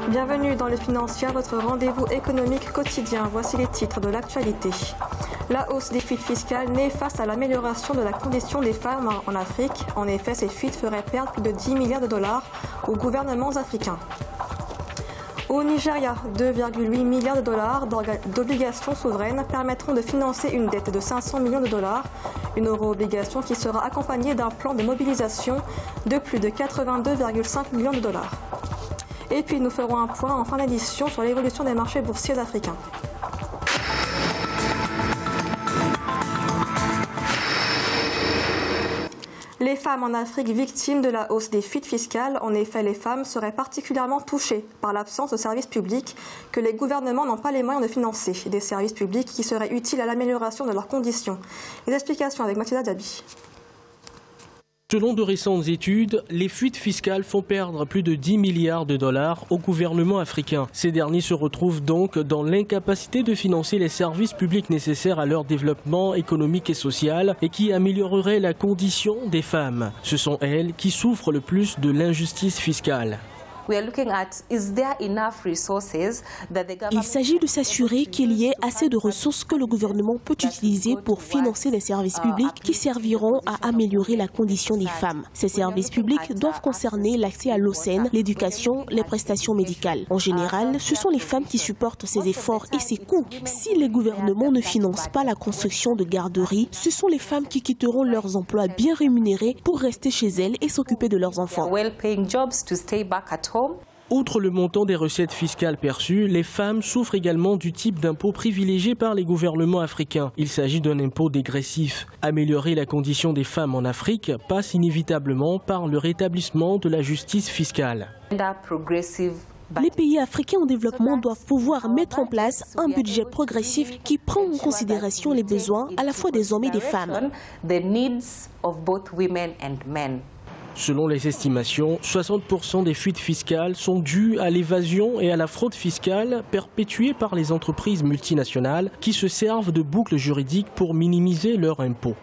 Bienvenue dans le Financier, votre rendez-vous économique quotidien. Voici les titres de l'actualité. La hausse des fuites fiscales néfaste à l'amélioration de la condition des femmes en Afrique. En effet, ces fuites feraient perdre plus de 10 milliards de dollars aux gouvernements africains. Au Nigeria, 2,8 milliards de dollars d'obligations souveraines permettront de financer une dette de 500 millions de dollars, une euro-obligation qui sera accompagnée d'un plan de mobilisation de plus de 82,5 millions de dollars. Et puis nous ferons un point en fin d'édition sur l'évolution des marchés boursiers africains. Les femmes en Afrique victimes de la hausse des fuites fiscales. En effet, les femmes seraient particulièrement touchées par l'absence de services publics que les gouvernements n'ont pas les moyens de financer. Des services publics qui seraient utiles à l'amélioration de leurs conditions. Les explications avec Mathilda Dabi. Selon de récentes études, les fuites fiscales font perdre plus de 10 milliards de dollars au gouvernement africain. Ces derniers se retrouvent donc dans l'incapacité de financer les services publics nécessaires à leur développement économique et social et qui amélioreraient la condition des femmes. Ce sont elles qui souffrent le plus de l'injustice fiscale. Il s'agit de s'assurer qu'il y ait assez de ressources que le gouvernement peut utiliser pour financer les services publics qui serviront à améliorer la condition des femmes. Ces services publics doivent concerner l'accès à l'eau saine, l'éducation, les prestations médicales. En général, ce sont les femmes qui supportent ces efforts et ces coûts. Si les gouvernements ne financent pas la construction de garderies, ce sont les femmes qui quitteront leurs emplois bien rémunérés pour rester chez elles et s'occuper de leurs enfants. Outre le montant des recettes fiscales perçues, les femmes souffrent également du type d'impôt privilégié par les gouvernements africains. Il s'agit d'un impôt dégressif. Améliorer la condition des femmes en Afrique passe inévitablement par le rétablissement de la justice fiscale. Les pays africains en développement doivent pouvoir mettre en place un budget progressif qui prend en considération les besoins à la fois des hommes et des femmes. Selon les estimations, 60% des fuites fiscales sont dues à l'évasion et à la fraude fiscale perpétuées par les entreprises multinationales qui se servent de boucles juridiques pour minimiser leurs impôts.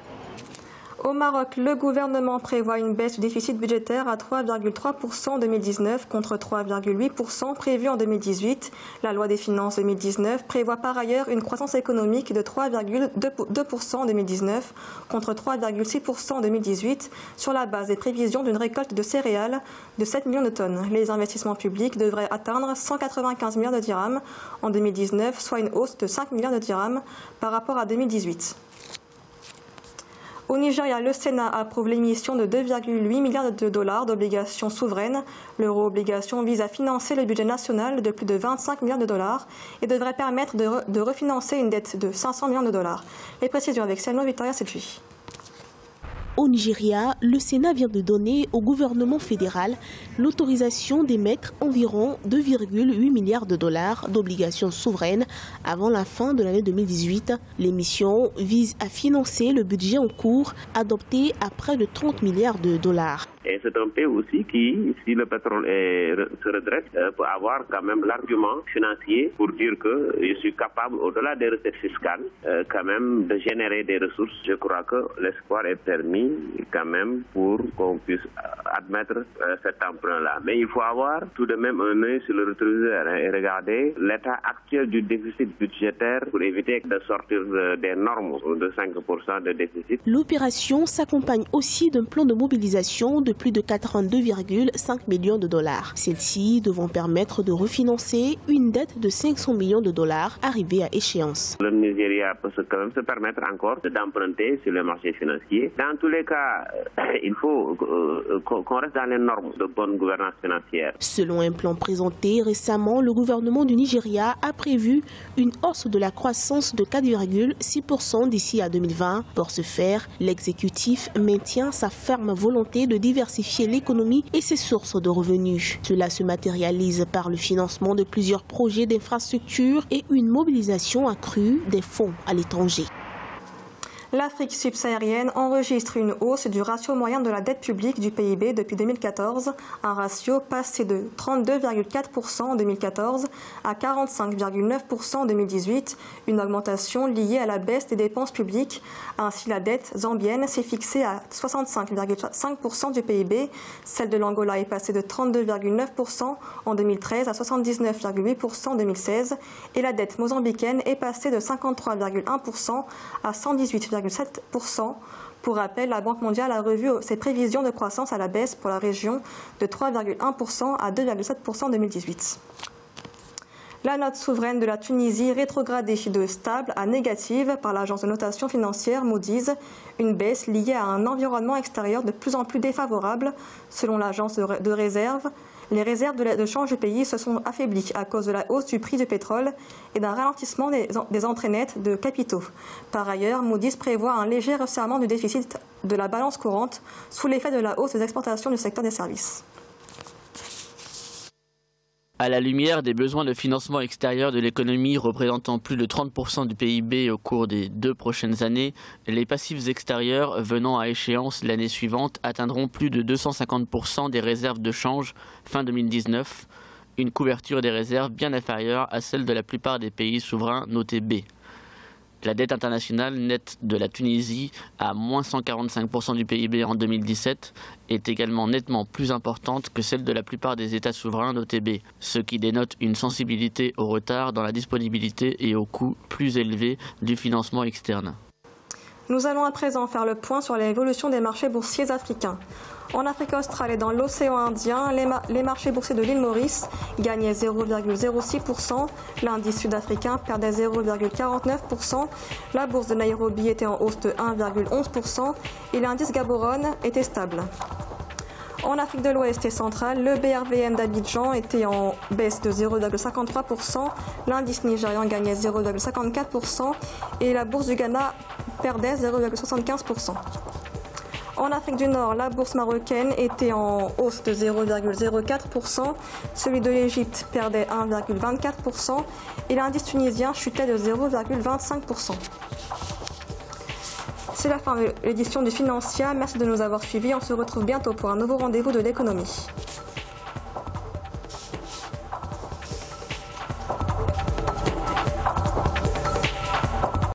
Au Maroc, le gouvernement prévoit une baisse du déficit budgétaire à 3,3% en 2019 contre 3,8% prévu en 2018. La loi des finances 2019 prévoit par ailleurs une croissance économique de 3,2% en 2019 contre 3,6% en 2018 sur la base des prévisions d'une récolte de céréales de 7 millions de tonnes. Les investissements publics devraient atteindre 195 milliards de dirhams en 2019, soit une hausse de 5 milliards de dirhams par rapport à 2018. Au Nigeria, le Sénat approuve l'émission de 2,8 milliards de dollars d'obligations souveraines. L'euro-obligation vise à financer le budget national de plus de 25 milliards de dollars et devrait permettre de refinancer une dette de 500 millions de dollars. Les précisions avec Selma Victoria Selfi. Au Nigeria, le Sénat vient de donner au gouvernement fédéral l'autorisation d'émettre environ 2,8 milliards de dollars d'obligations souveraines avant la fin de l'année 2018. L'émission vise à financer le budget en cours adopté à près de 30 milliards de dollars. Et c'est un pays aussi qui, si le pétrole se redresse, peut avoir quand même l'argument financier pour dire que je suis capable, au-delà des recettes fiscales, quand même de générer des ressources. Je crois que l'espoir est permis quand même pour qu'on puisse admettre cet emprunt-là. Mais il faut avoir tout de même un œil sur le rétroviseur et regarder l'état actuel du déficit budgétaire pour éviter de sortir des normes de 5% de déficit. L'opération s'accompagne aussi d'un plan de mobilisation de plus de 82,5 millions de dollars. Celles-ci devront permettre de refinancer une dette de 500 millions de dollars arrivée à échéance. Le Nigeria peut quand même se permettre encore d'emprunter sur le marché financier. Dans tous les cas, il faut qu'on reste dans les normes de bonne gouvernance financière. Selon un plan présenté récemment, le gouvernement du Nigeria a prévu une hausse de la croissance de 4,6% d'ici à 2020. Pour ce faire, l'exécutif maintient sa ferme volonté de diversifier l'économie et ses sources de revenus. Cela se matérialise par le financement de plusieurs projets d'infrastructure et une mobilisation accrue des fonds à l'étranger. L'Afrique subsaharienne enregistre une hausse du ratio moyen de la dette publique du PIB depuis 2014, un ratio passé de 32,4% en 2014 à 45,9% en 2018, une augmentation liée à la baisse des dépenses publiques. Ainsi, la dette zambienne s'est fixée à 65,5% du PIB, celle de l'Angola est passée de 32,9% en 2013 à 79,8% en 2016 et la dette mozambicaine est passée de 53,1% à 118,7%. Pour rappel, la Banque mondiale a revu ses prévisions de croissance à la baisse pour la région de 3,1% à 2,7% en 2018. La note souveraine de la Tunisie rétrogradée de stable à négative par l'agence de notation financière Moody's, une baisse liée à un environnement extérieur de plus en plus défavorable. Selon l'agence de réserve, les réserves de change du pays se sont affaiblies à cause de la hausse du prix du pétrole et d'un ralentissement des entrées nettes de capitaux. Par ailleurs, Moody's prévoit un léger resserrement du déficit de la balance courante sous l'effet de la hausse des exportations du secteur des services. À la lumière des besoins de financement extérieur de l'économie représentant plus de 30% du PIB au cours des 2 prochaines années, les passifs extérieurs venant à échéance l'année suivante atteindront plus de 250% des réserves de change fin 2019, une couverture des réserves bien inférieure à celle de la plupart des pays souverains notés B. La dette internationale nette de la Tunisie, à moins 145% du PIB en 2017, est également nettement plus importante que celle de la plupart des États souverains notés B, ce qui dénote une sensibilité au retard dans la disponibilité et au coût plus élevé du financement externe. Nous allons à présent faire le point sur l'évolution des marchés boursiers africains. En Afrique australe et dans l'océan Indien, les marchés boursiers de l'île Maurice gagnaient 0,06%, l'indice sud-africain perdait 0,49%, la bourse de Nairobi était en hausse de 1,11% et l'indice Gaborone était stable. En Afrique de l'Ouest et centrale, le BRVM d'Abidjan était en baisse de 0,53%, l'indice nigérian gagnait 0,54% et la bourse du Ghana perdait 0,75%. En Afrique du Nord, la bourse marocaine était en hausse de 0,04%, celui de l'Égypte perdait 1,24% et l'indice tunisien chutait de 0,25%. C'est la fin de l'édition du Financial. Merci de nous avoir suivis. On se retrouve bientôt pour un nouveau rendez-vous de l'économie.